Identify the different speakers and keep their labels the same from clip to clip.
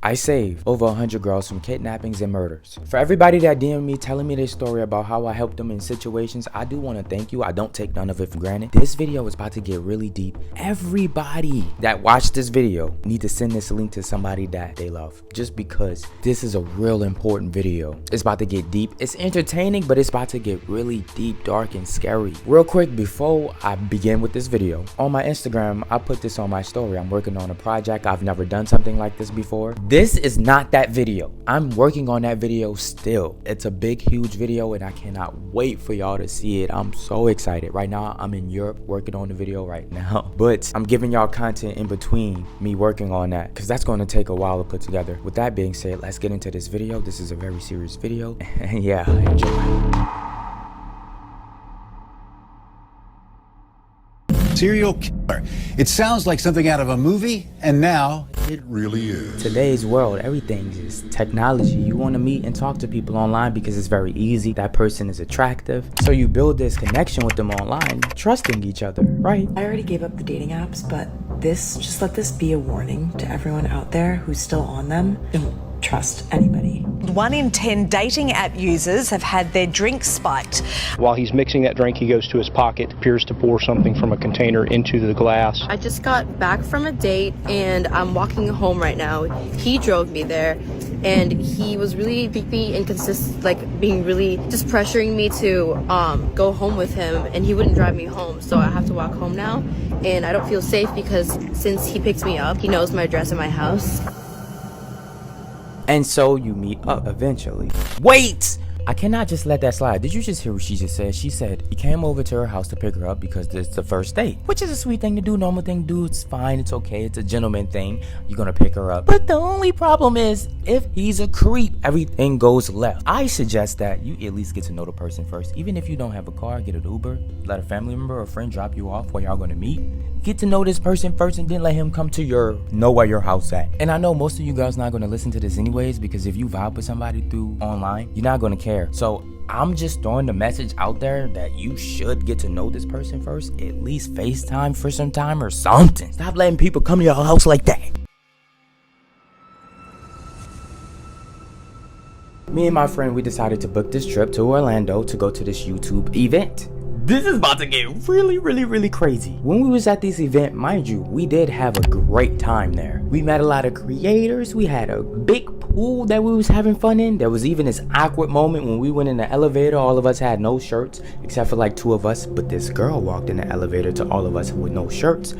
Speaker 1: I saved over 100 girls from kidnappings and murders. For everybody that DM'd me telling me their story about how I helped them in situations, I do want to thank you. I don't take none of it for granted. This video is about to get really deep. Everybody that watched this video need to send this link to somebody that they love, just because this is a real important video. It's about to get deep. It's entertaining, but it's about to get really deep, dark, and scary. Real quick, before I begin with this video, on my Instagram, I put this on my story. I'm working on a project. I've never done something like this before. This is not that video. I'm working on that video still. It's a big, huge video, and I cannot wait for y'all to see it. I'm so excited. Right now, I'm in Europe working on the video right now, but I'm giving y'all content in between me working on that because that's going to take a while to put together. With that being said, let's get into this video. This is a very serious video, and yeah, enjoy.
Speaker 2: Serial killer. It sounds like something out of a movie, and now it really is.
Speaker 1: Today's world, everything is technology. You want to meet and talk to people online because it's very easy. That person is attractive. So you build this connection with them online, trusting each other, right?
Speaker 3: I already gave up the dating apps, but just let this be a warning to everyone out there who's still on them. Don't trust anybody.
Speaker 4: 1 in 10 dating app users have had their drinks spiked.
Speaker 5: While he's mixing that drink, he goes to his pocket, appears to pour something from a container into the glass.
Speaker 6: I just got back from a date and I'm walking home right now. He drove me there and he was really beepy and being really just pressuring me to go home with him, and he wouldn't drive me home, so I have to walk home now. And I don't feel safe because since he picked me up, he knows my address and my house.
Speaker 1: And so you meet up eventually. Wait! I cannot just let that slide. Did you just hear what she just said? She said he came over to her house to pick her up because it's the first date, which is a sweet thing to do, normal thing to do. It's fine, it's okay, it's a gentleman thing. You're gonna pick her up. But the only problem is, if he's a creep, everything goes left. I suggest that you at least get to know the person first. Even if you don't have a car, get an Uber, let a family member or a friend drop you off where y'all gonna meet. Get to know this person first and then let him come to know where your house at. And I know most of you girls not gonna listen to this anyways, because if you vibe with somebody through online, you're not gonna care. So I'm just throwing the message out there that you should get to know this person first. At least FaceTime for some time or something. Stop letting people come to your house like that. Me and my friend, we decided to book this trip to Orlando to go to this YouTube event. This is about to get really crazy. When we was at this event, mind you, we did have a great time there. We met a lot of creators. We had a big pool that we was having fun in. There was even this awkward moment when we went in the elevator. All of us had no shirts except for like 2 of us, but this girl walked in the elevator to all of us with no shirts.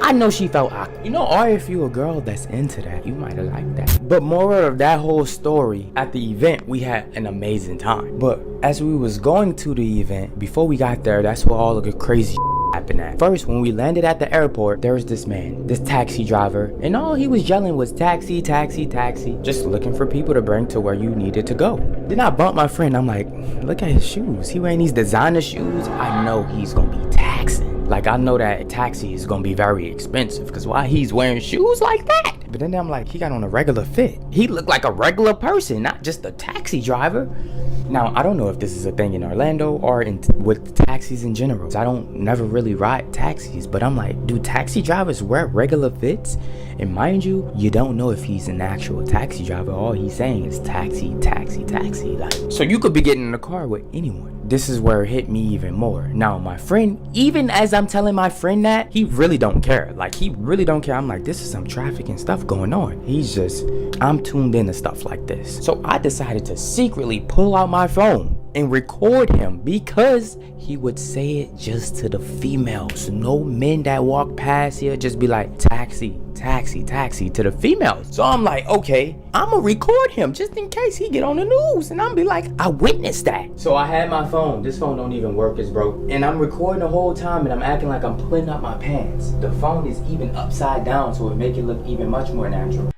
Speaker 1: I know she felt awkward. You know, or if you a girl that's into that, you might have liked that. But moral of that whole story, at the event, we had an amazing time. But as we was going to the event, before we got there, that's where all of the crazy happened at. First, when we landed at the airport, there was this man, this taxi driver, and all he was yelling was taxi, taxi, taxi, just looking for people to bring to where you needed to go. Then I bumped my friend. I'm like, look at his shoes. He wearing these designer shoes. I know he's gonna be taxing. Like, I know that taxi is gonna be very expensive, because why he's wearing shoes like that? But then I'm like, he got on a regular fit. He looked like a regular person, not just a taxi driver. Now, I don't know if this is a thing in Orlando or with taxis in general. I don't never really ride taxis, but I'm like, do taxi drivers wear regular fits? And mind you, you don't know if he's an actual taxi driver. All he's saying is taxi, taxi, taxi. Like, so you could be getting in a car with anyone. This is where it hit me even more. Now, my friend, even as I'm telling my friend that, he really don't care. Like, he really don't care. I'm like, this is some traffic and stuff going on. I'm tuned into stuff like this. So I decided to secretly pull out my phone and record him, because he would say it just to the females. No men that walk past here, just be like, taxi, taxi, taxi to the females. So I'm like, okay, I'ma record him just in case he get on the news, and I'm be like, I witnessed that. So I had my phone. This phone don't even work, it's broke. And I'm recording the whole time, and I'm acting like I'm pulling up my pants. The phone is even upside down, so it make it look even much more natural.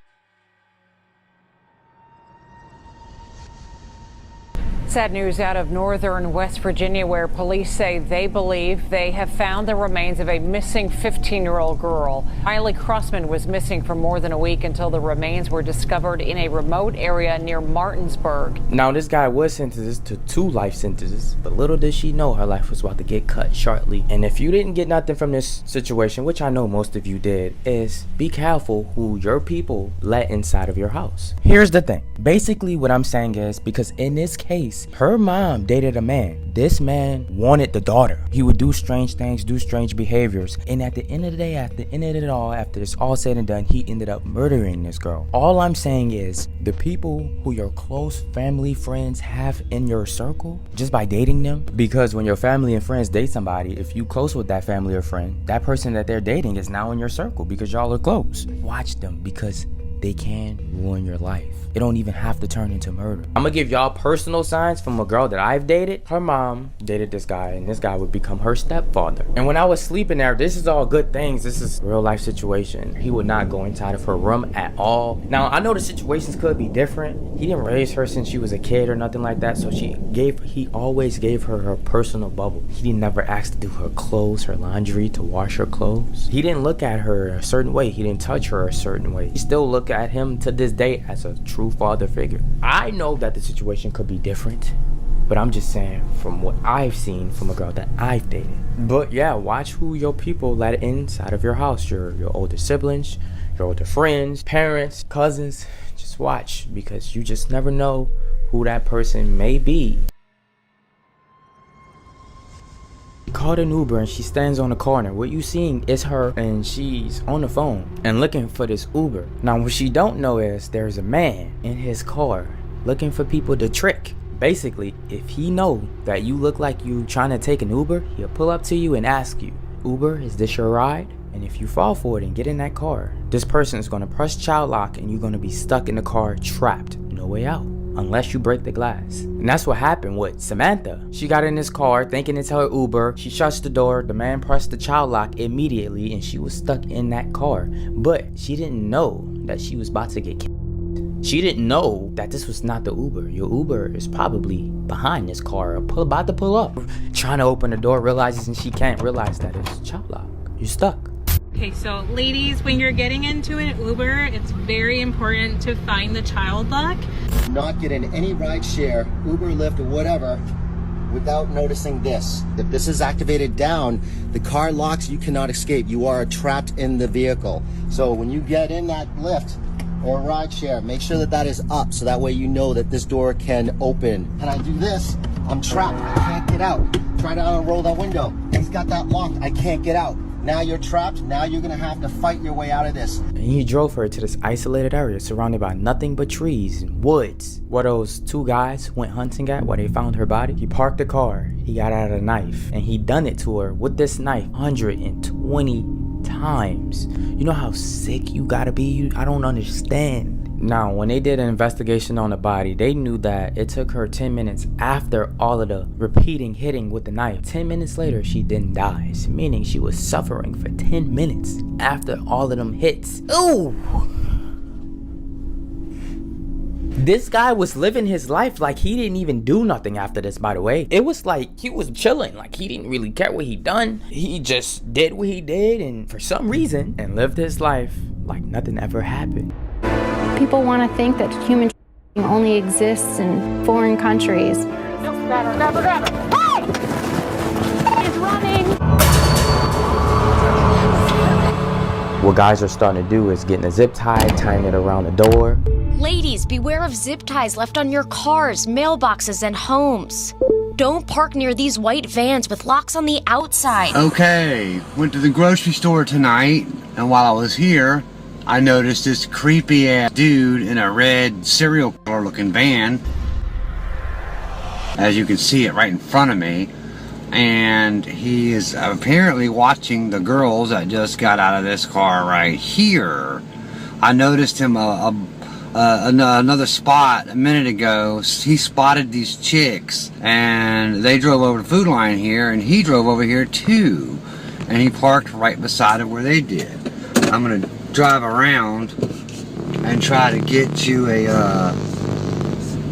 Speaker 7: Sad news out of northern West Virginia, where police say they believe they have found the remains of a missing 15-year-old girl. Miley Crossman was missing for more than a week until the remains were discovered in a remote area near Martinsburg.
Speaker 1: Now, this guy was sentenced to 2 life sentences, but little did she know her life was about to get cut shortly. And if you didn't get nothing from this situation, which I know most of you did, is be careful who your people let inside of your house. Here's the thing. Basically, what I'm saying is, because in this case, her mom dated a man. This man wanted the daughter. He would do strange things, do strange behaviors. And at the end of the day, at the end of it all, after it's all said and done, he ended up murdering this girl. All I'm saying is, the people who your close family friends have in your circle, just by dating them, because when your family and friends date somebody, if you close with that family or friend, that person that they're dating is now in your circle because y'all are close. Watch them, because they can ruin your life. It don't even have to turn into murder. I'm gonna give y'all personal signs from a girl that I've dated. Her mom dated this guy, and this guy would become her stepfather. And when I was sleeping there, this is all good things. This is a real life situation. He would not go inside of her room at all. Now, I know the situations could be different. He didn't raise her since she was a kid or nothing like that, so he always gave her her personal bubble. He never asked to do her clothes, her laundry, to wash her clothes. He didn't look at her a certain way. He didn't touch her a certain way. He still look at him to this day as a true father figure. I know that the situation could be different, but I'm just saying from what I've seen from a girl that I've dated. But yeah, watch who your people let inside of your house. Your older siblings, your older friends, parents, cousins. Just watch, because you just never know who that person may be. Called an Uber and she stands on the corner. What you seeing is her, and she's on the phone and looking for this Uber. Now, what she don't know is there's a man in his car looking for people to trick. Basically, if he know that you look like you trying to take an Uber, he'll pull up to you and ask you, Uber, is this your ride? And if you fall for it and get in that car, this person is going to press child lock and you're going to be stuck in the car, trapped, no way out, unless you break the glass. And that's what happened with Samantha. She got in this car thinking it's her Uber. She shuts the door, the man pressed the child lock immediately, and she was stuck in that car. But she didn't know that she was about to get killed. She didn't know that this was not the Uber. Your Uber is probably behind this car, about to pull up, trying to open the door, realizes and she can't realize that it's child lock. You're stuck.
Speaker 8: Okay, so ladies, when you're getting into an Uber, it's very important to find the child lock.
Speaker 9: Not get in any ride share, Uber, Lyft, or whatever, without noticing this. If this is activated down, the car locks, you cannot escape. You are trapped in the vehicle. So when you get in that Lyft or ride share, make sure that that is up, so that way you know that this door can open. And I do this, I'm trapped, I can't get out. Try to unroll that window. He's got that locked, I can't get out. Now you're trapped. Now you're gonna have to fight your way out of this.
Speaker 1: And he drove her to this isolated area surrounded by nothing but trees and woods, where those 2 guys went hunting at, where they found her body. He parked the car, he got out a knife, and he done it to her with this knife 120 times. You know how sick you gotta be? I don't understand. Now, when they did an investigation on the body, they knew that it took her 10 minutes after all of the repeating hitting with the knife. 10 minutes later, she then dies, meaning she was suffering for 10 minutes after all of them hits. Ooh! This guy was living his life like he didn't even do nothing after this, by the way. It was like he was chilling, like he didn't really care what he done. He just did what he did, and for some reason, and lived his life like nothing ever happened.
Speaker 10: People want to think that human only exists in foreign countries.
Speaker 11: Grab her. Hey! He's running!
Speaker 1: What guys are starting to do is getting a zip tie, tying it around the door.
Speaker 12: Ladies, beware of zip ties left on your cars, mailboxes, and homes. Don't park near these white vans with locks on the outside.
Speaker 13: Okay, went to the grocery store tonight, and while I was here, I noticed this creepy ass dude in a red serial killer looking van. As you can see it right in front of me. And he is apparently watching the girls that just got out of this car right here. I noticed him another spot a minute ago. He spotted these chicks and they drove over the food line here, and he drove over here too. And he parked right beside it where they did. I'm gonna drive around and try to get you a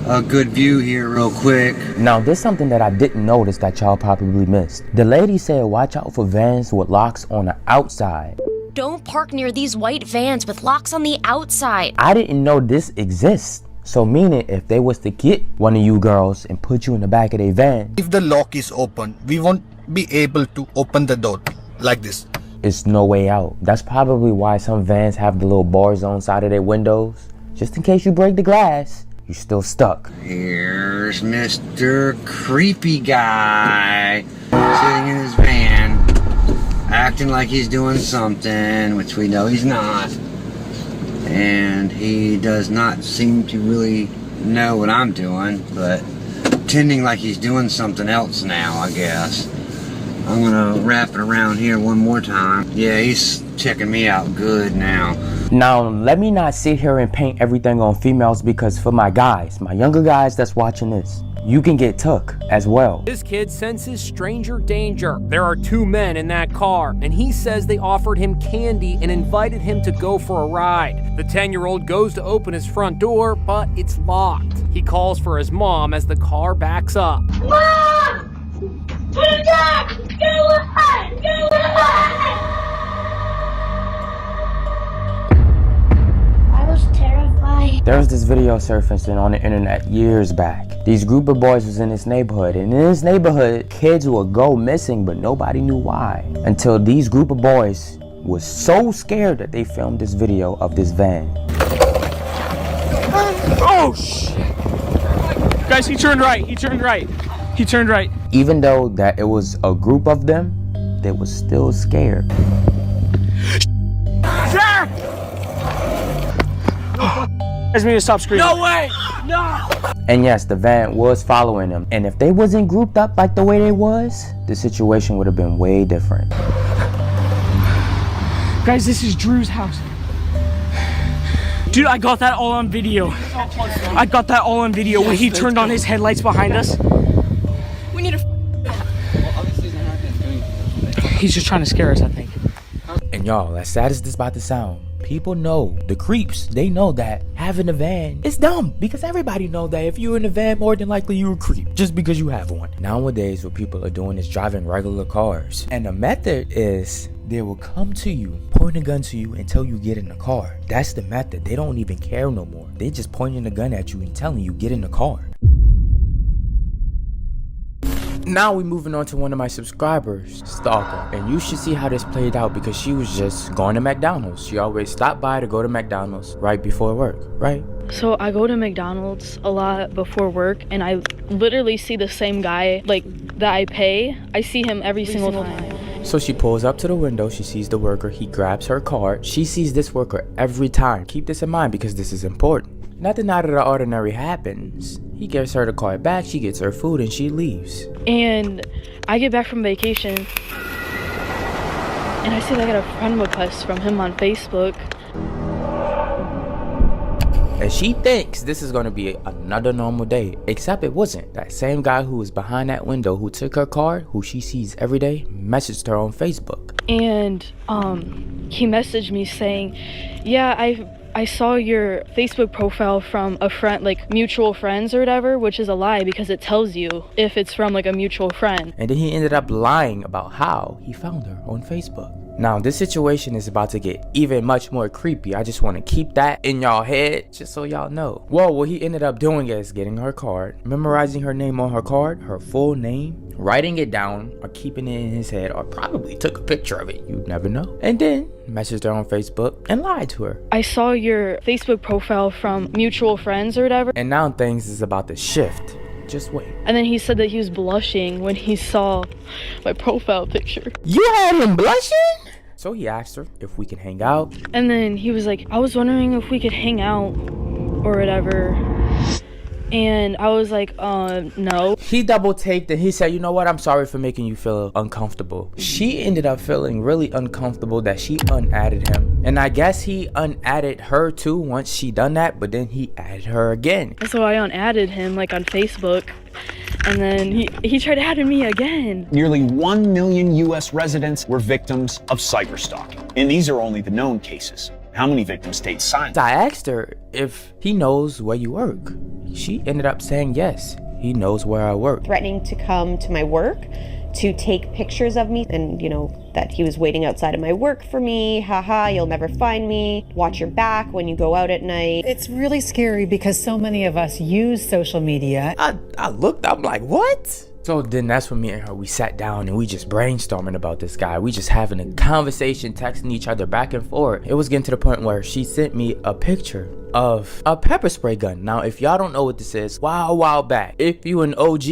Speaker 13: a good view here real quick.
Speaker 1: Now, there's something that I didn't notice that y'all probably missed. The lady said watch out for vans with locks on the outside.
Speaker 12: Don't park near these white vans with locks on the outside.
Speaker 1: I didn't know this exists. So meaning if they was to get one of you girls and put you in the back of their van,
Speaker 14: if the lock is open, we won't be able to open the door like this.
Speaker 1: it's no way out. That's probably why some vans have the little bars on the side of their windows. Just in case you break the glass, you're still stuck.
Speaker 13: Here's Mr. Creepy Guy sitting in his van, acting like he's doing something, which we know he's not. And he does not seem to really know what I'm doing, but pretending like he's doing something else now, I guess. I'm gonna wrap it around here one more time. Yeah, he's checking me out good now.
Speaker 1: Now, let me not sit here and paint everything on females, because for my guys, my younger guys that's watching this, you can get took as well.
Speaker 15: This kid senses stranger danger. There are two men in that car, and he says they offered him candy and invited him to go for a ride. The 10-year-old goes to open his front door, but it's locked. He calls for his mom as the car backs up.
Speaker 11: Mom! Put it back! Go ahead! Go ahead! I was terrified.
Speaker 1: There was this video surfacing on the internet years back. These group of boys was in this neighborhood, and in this neighborhood, kids would go missing, but nobody knew why. Until these group of boys was so scared that they filmed this video of this van.
Speaker 15: Oh, shit! Guys, he turned right. He turned right. He turned right.
Speaker 1: Even though that it was a group of them, they was still scared.
Speaker 15: Jack! Guys, me to stop screaming. No way! No!
Speaker 1: And yes, the van was following them. And if they wasn't grouped up like the way they was, the situation would have been way different.
Speaker 15: Guys, this is Drew's house. Dude, I got that all on video. I got that all on video when he turned on his headlights behind us.
Speaker 6: We need to.
Speaker 15: He's just trying to scare us, I think.
Speaker 1: And y'all, as sad as this about to sound, people know, the creeps, they know that having a van is dumb, because everybody know that if you're in a van, more than likely you're a creep just because you have one. Nowadays, what people are doing is driving regular cars, and the method is they will come to you, point a gun to you until you get in the car. That's the method. They don't even care no more. They just pointing a gun at you and telling you get in the car. Now we're moving on to one of my subscribers, Stalker, and you should see how this played out, because she was just going to McDonald's. She always stopped by to go to McDonald's right before work, right?
Speaker 6: So I go to McDonald's a lot before work, and I literally see the same guy like that I pay. I see him every single time.
Speaker 1: So she pulls up to the window, she sees the worker, he grabs her card. She sees this worker every time. Keep this in mind because this is important. Nothing out of the ordinary happens. He gives her the card back, she gets her food, and she leaves.
Speaker 6: And I get back from vacation, and I see that I got a friend request from him on Facebook.
Speaker 1: And she thinks this is gonna be another normal day, except it wasn't. That same guy who was behind that window, who took her card, who she sees every day, messaged her on Facebook.
Speaker 6: And he messaged me saying, yeah, I saw your Facebook profile from a friend, like mutual friends or whatever, which is a lie because it tells you if it's from like a mutual friend.
Speaker 1: And then he ended up lying about how he found her on Facebook. Now, this situation is about to get even much more creepy. I just want to keep that in y'all head just so y'all know. Well, what he ended up doing is getting her card, memorizing her name on her card, her full name, writing it down or keeping it in his head, or probably took a picture of it. You never know. And then messaged her on Facebook and lied to her.
Speaker 6: I saw your Facebook profile from mutual friends or whatever.
Speaker 1: And now things is about to shift. Just wait.
Speaker 6: And then he said that he was blushing when he saw my profile picture.
Speaker 1: You had him blushing? So he asked her if we can hang out.
Speaker 6: And then he was like, I was wondering if we could hang out or whatever. And I was like, no.
Speaker 1: He double taked and he said, you know what? I'm sorry for making you feel uncomfortable. She ended up feeling really uncomfortable that she unadded him. And I guess he unadded her too once she done that, but then he added her again.
Speaker 6: So I unadded him like on Facebook. And then he tried adding me again.
Speaker 16: Nearly 1 million U.S. residents were victims of cyberstalking. And these are only the known cases. How many victims stayed silent?
Speaker 1: I asked her if he knows where you work. She ended up saying yes, he knows where I work.
Speaker 17: Threatening to come to my work to take pictures of me, and that he was waiting outside of my work for me. Haha, you'll never find me. Watch your back when you go out at night.
Speaker 18: It's really scary because so many of us use social media.
Speaker 1: I looked up like, what? So then that's when me and her, we sat down and we just brainstorming about this guy. We just having a conversation, texting each other back and forth. It was getting to the point where she sent me a picture of a pepper spray gun. Now, if y'all don't know what this is, while back, if you an OG,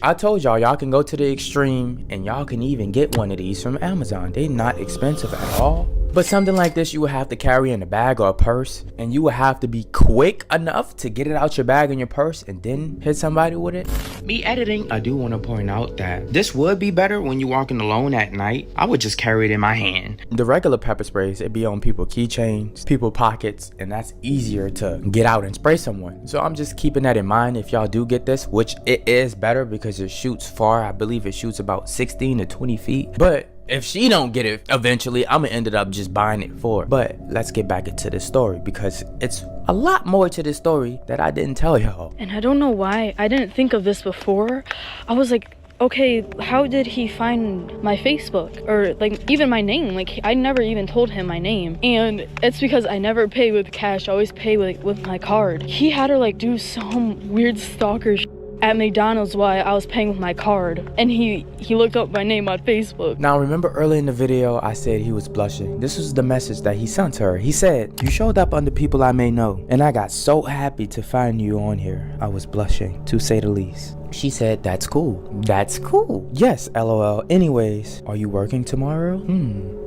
Speaker 1: I told y'all can go to the extreme and y'all can even get one of these from Amazon. They're not expensive at all. But something like this you would have to carry in a bag or a purse, and you would have to be quick enough to get it out your bag and your purse and then hit somebody with it. Me editing, I do want to point out that this would be better when you're walking alone at night. I would just carry it in my hand. The regular pepper sprays, it'd be on people's keychains, people's pockets, and that's easier to get out and spray someone. So I'm just keeping that in mind if y'all do get this, which it is better because it shoots far. I believe it shoots about 16 to 20 feet. But if she don't get it eventually, I'm gonna end up just buying it for her. But let's get back into this story because it's a lot more to this story that I didn't tell y'all.
Speaker 19: And I don't know why I didn't think of this before. I was like, okay, how did he find my Facebook or like even my name? Like I never even told him my name, and it's because I never pay with cash. I always pay with my card. He had her like do some weird stalker at McDonald's while I was paying with my card, and he looked up my name on Facebook.
Speaker 1: Now remember early in the video I said he was blushing. This was the message that he sent to her. He said, "You showed up under people I may know, and I got so happy to find you on here. I was blushing, to say the least." She said, "That's cool." That's cool. Yes, LOL. Anyways, are you working tomorrow?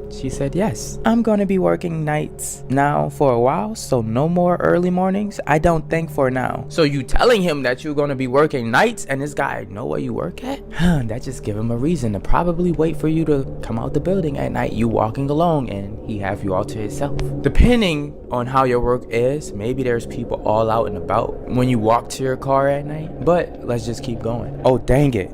Speaker 1: She said, "Yes. I'm gonna be working nights now for a while, so no more early mornings. I don't think for now." So you telling him that you're gonna be working nights and this guy know where you work at? That just give him a reason to probably wait for you to come out the building at night, you walking along, and he have you all to himself. Depending on how your work is, maybe there's people all out and about when you walk to your car at night, but let's just keep going. Oh, dang it.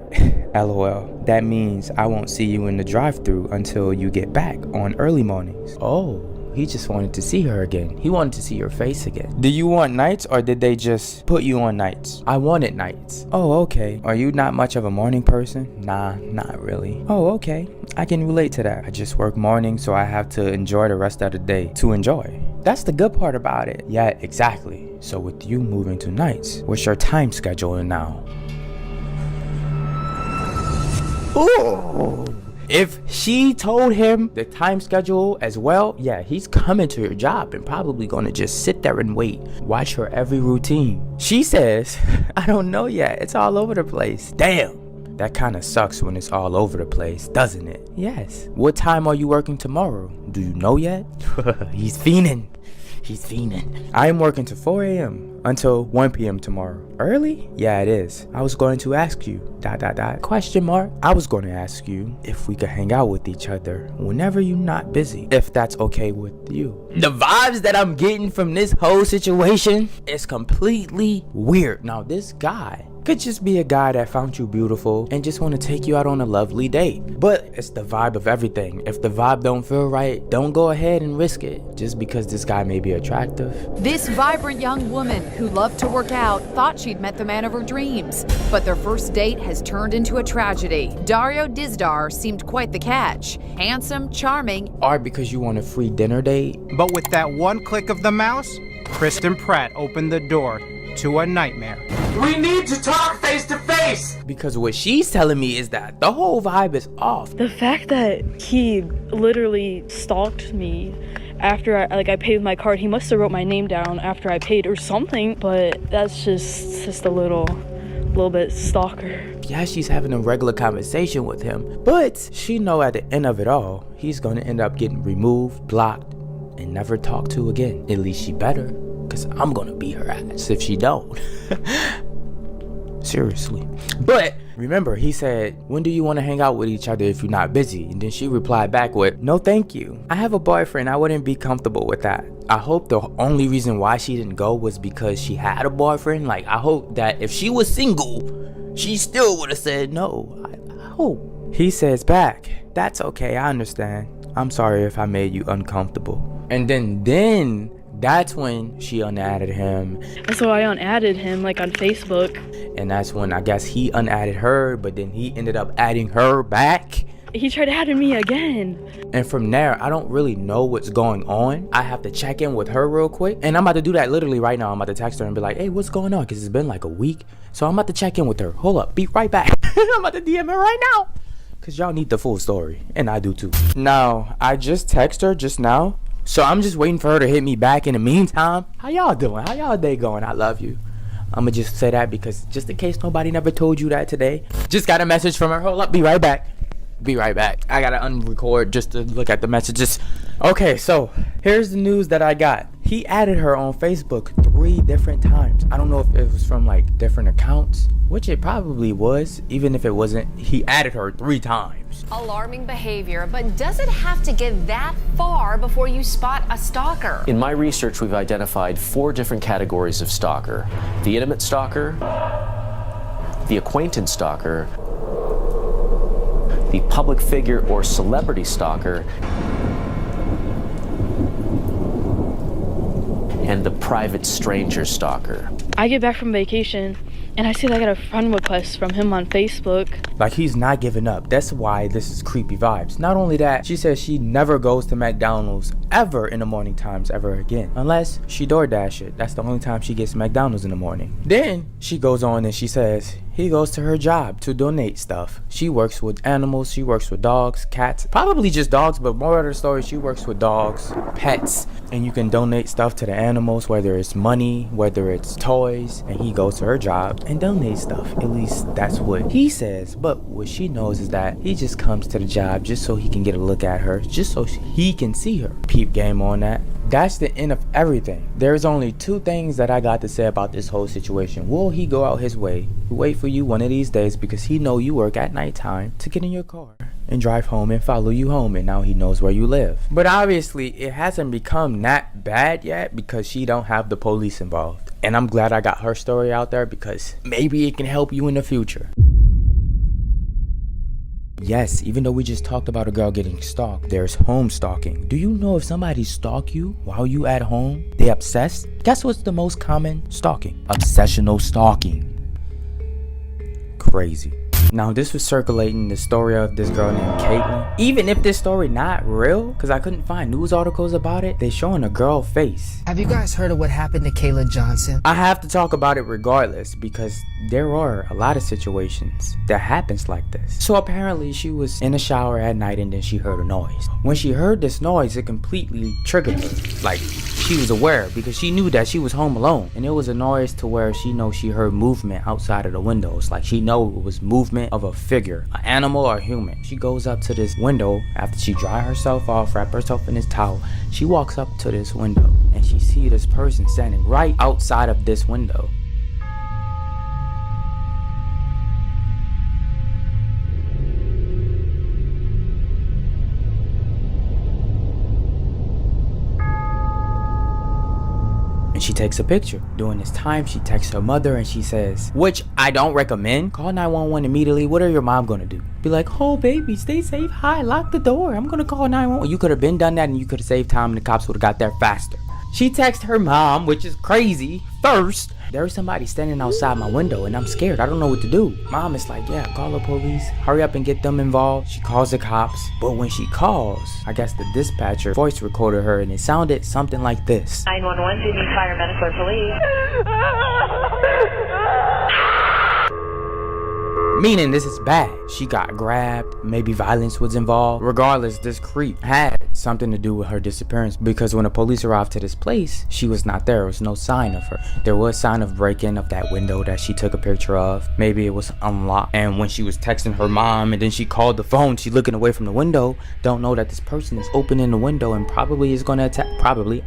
Speaker 1: LOL. That means I won't see you in the drive-thru until you get back on early mornings. Oh, he just wanted to see her again. He wanted to see your face again. Do you want nights or did they just put you on nights? I wanted nights. Oh, okay. Are you not much of a morning person? Nah, not really. Oh, okay. I can relate to that. I just work mornings, so I have to enjoy the rest of the day to enjoy. That's the good part about it. Yeah, exactly. So with you moving to nights, what's your time schedule now? Ooh. If she told him the time schedule as well, yeah, he's coming to your job and probably gonna just sit there and wait, watch her every routine. She says, "I don't know yet, it's all over the place." Damn, that kind of sucks when it's all over the place, doesn't it? Yes. What time are you working tomorrow? Do you know yet? He's fiending. He's fiending. I'm working till 4 a.m. until 1 p.m. tomorrow. Early? Yeah, it is. I was going to ask you, ... question mark. I was going to ask you if we could hang out with each other whenever you're not busy, if that's okay with you. The vibes that I'm getting from this whole situation is completely weird. Now, this guy could just be a guy that found you beautiful and just want to take you out on a lovely date. But it's the vibe of everything. If the vibe don't feel right, don't go ahead and risk it just because this guy may be attractive.
Speaker 20: This vibrant young woman who loved to work out thought she'd met the man of her dreams, but their first date has turned into a tragedy. Dario Dizdar seemed quite the catch. Handsome, charming.
Speaker 1: Or because you want a free dinner date.
Speaker 21: But with that one click of the mouse, Kristen Pratt opened the door to a nightmare.
Speaker 11: We need to talk face to face!
Speaker 1: Because what she's telling me is that the whole vibe is off.
Speaker 19: The fact that he literally stalked me after I paid with my card, he must have wrote my name down after I paid or something, but that's just a little bit stalker.
Speaker 1: Yeah, she's having a regular conversation with him, but she know at the end of it all, he's gonna end up getting removed, blocked, and never talked to again. At least she better, because I'm gonna beat her ass if she don't. Seriously. But remember, he said, "When do you want to hang out with each other if you're not busy?" And then she replied back with, "No thank you. I have a boyfriend. I wouldn't be comfortable with that." I hope the only reason why she didn't go was because she had a boyfriend. Like, I hope that if she was single, she still would have said no. I hope. He says back, "That's okay, I understand. I'm sorry if I made you uncomfortable. And then that's when she unadded him.
Speaker 19: And so I unadded him like on Facebook.
Speaker 1: And that's when I guess he unadded her, but then he ended up adding her back.
Speaker 19: He tried adding me again.
Speaker 1: And from there, I don't really know what's going on. I have to check in with her real quick. And I'm about to do that literally right now. I'm about to text her and be like, hey, what's going on? Because it's been like a week. So I'm about to check in with her. Hold up, be right back. I'm about to DM her right now. Because y'all need the full story. And I do too. Now, I just text her just now. So I'm just waiting for her to hit me back. In the meantime, how y'all doing? How y'all day going? I love you. I'm going to just say that because just in case nobody never told you that today. Just got a message from her. Hold up, be right back. Be right back. I gotta unrecord just to look at the messages. Okay, so here's the news that I got. He added her on Facebook 3 different times. I don't know if it was from like different accounts, which it probably was. Even if it wasn't, he added her 3 times.
Speaker 16: Alarming behavior, but does it have to get that far before you spot a stalker?
Speaker 22: In my research, we've identified 4 different categories of stalker: the intimate stalker, the acquaintance stalker, the public figure or celebrity stalker, and the private stranger stalker.
Speaker 19: I get back from vacation and I see that I got a friend request from him on Facebook.
Speaker 1: Like, he's not giving up. That's why this is creepy vibes. Not only that, she says she never goes to McDonald's ever in the morning times ever again. Unless she DoorDash it. That's the only time she gets McDonald's in the morning. Then she goes on and she says he goes to her job to donate stuff. She works with animals. She works with dogs, cats, probably just dogs, but more of the story, she works with dogs, pets, and you can donate stuff to the animals, whether it's money, whether it's toys, and he goes to her job and donates stuff. At least that's what he says. But what she knows is that he just comes to the job just so he can get a look at her, just so he can see her. Peep game on that. That's the end of everything. There's only 2 things that I got to say about this whole situation. Will he go out his way to wait for you one of these days because he know you work at nighttime to get in your car and drive home and follow you home, and now he knows where you live? But obviously it hasn't become that bad yet because she don't have the police involved. And I'm glad I got her story out there because maybe it can help you in the future. Yes, even though we just talked about a girl getting stalked, there's home stalking. Do you know if somebody stalk you while you at home, they obsessed? Guess what's the most common stalking? Obsessional stalking. Crazy. Now, this was circulating the story of this girl named Caitlin. Even if this story not real, because I couldn't find news articles about it, they showing a girl face.
Speaker 23: Have you guys heard of what happened to Kayla Johnson?
Speaker 1: I have to talk about it regardless because there are a lot of situations that happens like this. So apparently she was in the shower at night and then she heard a noise. When she heard this noise, it completely triggered her. Like, she was aware because she knew that she was home alone. And it was a noise to where she heard movement outside of the windows. Like, she know it was movement of a figure, an animal or a human. She goes up to this window after she dry herself off, wrap herself in this towel. She walks up to this window and she see this person standing right outside of this window. She takes a picture. During this time, she texts her mother and she says, which I don't recommend, call 911 immediately. What are your mom gonna do? Be like, oh baby, stay safe. Hi, lock the door. I'm gonna call 911. You could have been done that and you could have saved time and the cops would have got there faster. She texted her mom, which is crazy, first. There's somebody standing outside my window and I'm scared. I don't know what to do. Mom is like, yeah, call the police. Hurry up and get them involved. She calls the cops. But when she calls, I guess the dispatcher voice recorded her and it sounded something like this.
Speaker 24: 911, do you need fire, medical, or police?
Speaker 1: Meaning this is bad. She got grabbed, maybe violence was involved. Regardless, this creep had something to do with her disappearance because when the police arrived to this place, she was not there. There was no sign of her. There was sign of break-in of that window that she took a picture of. Maybe it was unlocked. And when she was texting her mom and then she called the phone, she looking away from the window, don't know that this person is opening the window and probably is going to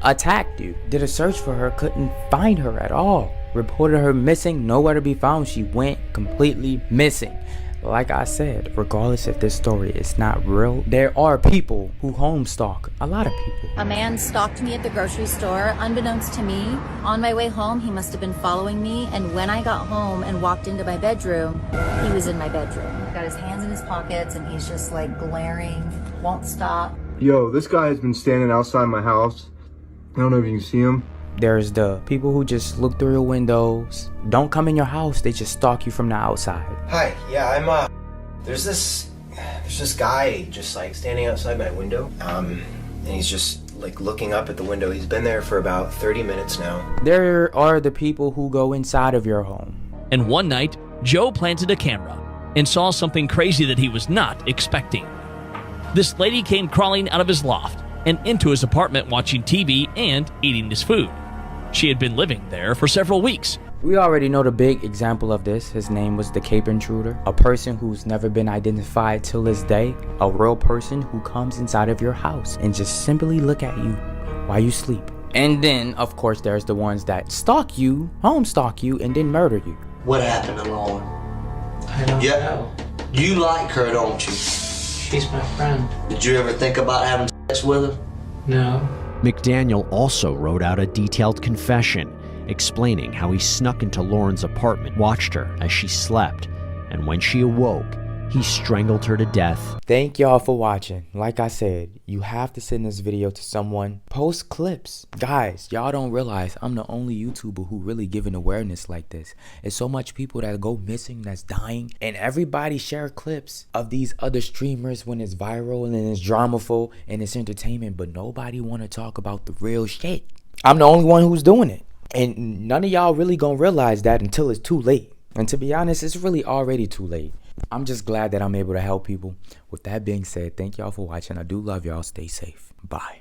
Speaker 1: attack you. Did a search for her, couldn't find her at all. Reported her missing, nowhere to be found. She went completely missing. Like I said, regardless if this story is not real, there are people who home stalk. A lot of people.
Speaker 25: A man stalked me at the grocery store, unbeknownst to me. On my way home, he must have been following me, and when I got home and walked into my bedroom, he was in my bedroom. Got his hands in his pockets, and he's just like glaring, won't stop.
Speaker 2: Yo, this guy has been standing outside my house. I don't know if you can see him.
Speaker 1: There's the people who just look through your windows, don't come in your house, they just stalk you from the outside.
Speaker 3: Hi, yeah, I'm there's this guy just like standing outside my window. And he's just like looking up at the window. He's been there for about 30 minutes now.
Speaker 1: There are the people who go inside of your home.
Speaker 4: And one night, Joe planted a camera and saw something crazy that he was not expecting. This lady came crawling out of his loft and into his apartment watching TV and eating his food. She had been living there for several weeks.
Speaker 1: We already know the big example of this. His name was the Cape Intruder, a person who's never been identified till this day, a real person who comes inside of your house and just simply look at you while you sleep. And then, of course, there's the ones that stalk you, home stalk you, and then murder you.
Speaker 5: What happened to Lauren?
Speaker 7: I don't know.
Speaker 5: You like her, don't you?
Speaker 7: She's my friend.
Speaker 5: Did you ever think about having sex with her?
Speaker 7: No.
Speaker 26: McDaniel also wrote out a detailed confession explaining how he snuck into Lauren's apartment, watched her as she slept, and when she awoke, he strangled her to death.
Speaker 1: Thank y'all for watching. Like I said, you have to send this video to someone. Post clips. Guys, y'all don't realize I'm the only YouTuber who really giving awareness like this. It's so much people that go missing, that's dying, and everybody share clips of these other streamers when it's viral and it's dramaful and it's entertainment, but nobody want to talk about the real shit. I'm the only one who's doing it. And none of y'all really gonna realize that until it's too late. And to be honest, it's really already too late. I'm just glad that I'm able to help people. With that being said, thank y'all for watching. I do love y'all. Stay safe. Bye.